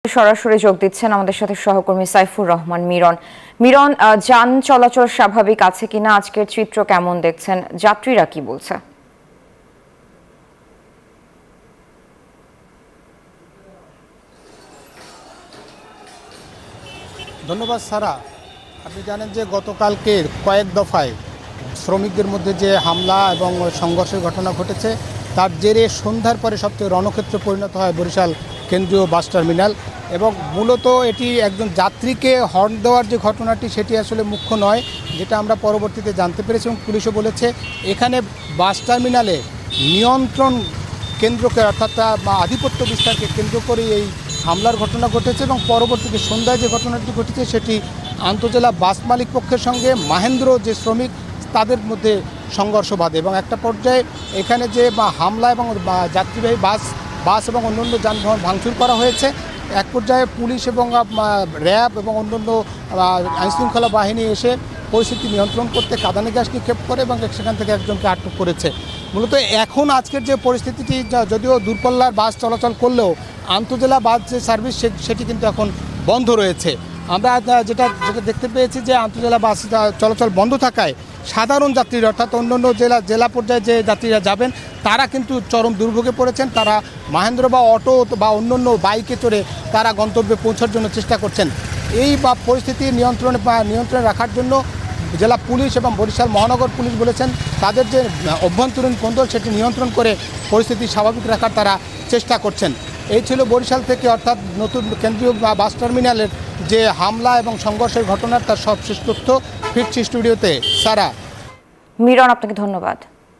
সরাসরি যোগ দিচ্ছেন আমাদের সাথে সহকর্মী সাইফুর রহমান মিরন। মিরন, যান চলাচল স্বাভাবিক আছে কিনা, আজকের চিত্র কেমন দেখছেন, যাত্রীরা কি বলছে? ধন্যবাদ সারা। আপনি জানেন যে গতকালকে কয়েক দফায় শ্রমিকদের মধ্যে যে হামলা এবং সংঘর্ষের ঘটনা ঘটেছে, তার জেরে সন্ধ্যার পরে সবচেয়ে রণক্ষেত্রে পরিণত হয় বরিশাল কেন্দ্রীয় বাস টার্মিনাল। এবং মূলত এটি একজন যাত্রীকে হর্ন দেওয়ার যে ঘটনাটি, সেটি আসলে মুখ্য নয়, যেটা আমরা পরবর্তীতে জানতে পেরেছি এবং পুলিশও বলেছে এখানে বাস টার্মিনালে নিয়ন্ত্রণ কেন্দ্রকে অর্থাৎ আধিপত্য বিস্তারকে কেন্দ্র করে এই হামলার ঘটনা ঘটেছে। এবং পরবর্তীতে সন্ধ্যায় যে ঘটনাটি ঘটেছে সেটি আন্তজেলা বাস মালিক পক্ষের সঙ্গে মাহেন্দ্র যে শ্রমিক তাদের মধ্যে সংঘর্ষ বাধে এবং একটা পর্যায়ে এখানে যে হামলা এবং যাত্রীবাহী বাস এবং অন্যান্য যানবাহন ভাঙচুর করা হয়েছে। এক পর্যায়ে পুলিশ এবং র্যাব এবং অন্যান্য আইনশৃঙ্খলা বাহিনী এসে পরিস্থিতি নিয়ন্ত্রণ করতে কাঁদানে গ্যাস নিক্ষেপ করে এবং সেখান থেকে একজনকে আটক করেছে। মূলত এখন আজকের যে পরিস্থিতিটি, যদিও দূরপাল্লার বাস চলাচল করলেও আন্তজেলা বাস যে সার্ভিস সেটি কিন্তু এখন বন্ধ রয়েছে। আমরা যেটা দেখতে পেয়েছি যে আন্তজেলা বাস চলাচল বন্ধ থাকায় সাধারণ যাত্রীরা অর্থাৎ অন্যান্য জেলা পর্যায়ে যে যাত্রীরা যাবেন তারা কিন্তু চরম দুর্ভোগে পড়েছেন। তারা মাহেন্দ্র বা অটো বা অন্যান্য বাইকে চড়ে তারা গন্তব্যে পৌঁছার জন্য চেষ্টা করছেন। এই পরিস্থিতি নিয়ন্ত্রণে রাখার জন্য জেলা পুলিশ এবং বরিশাল মহানগর পুলিশ বলেছেন তাদের যে অভ্যন্তরীণ কোন্দল সেটি নিয়ন্ত্রণ করে পরিস্থিতি স্বাভাবিক রাখার তারা চেষ্টা করছেন। এই ছিল বরিশাল থেকে অর্থাৎ নতুন কেন্দ্রীয় বাস টার্মিনালের যে হামলা এবং সংঘর্ষের ঘটনার তার সবশেষ তথ্য। ফিরছি স্টুডিওতে সারা। মিরন, আপনাকে ধন্যবাদ।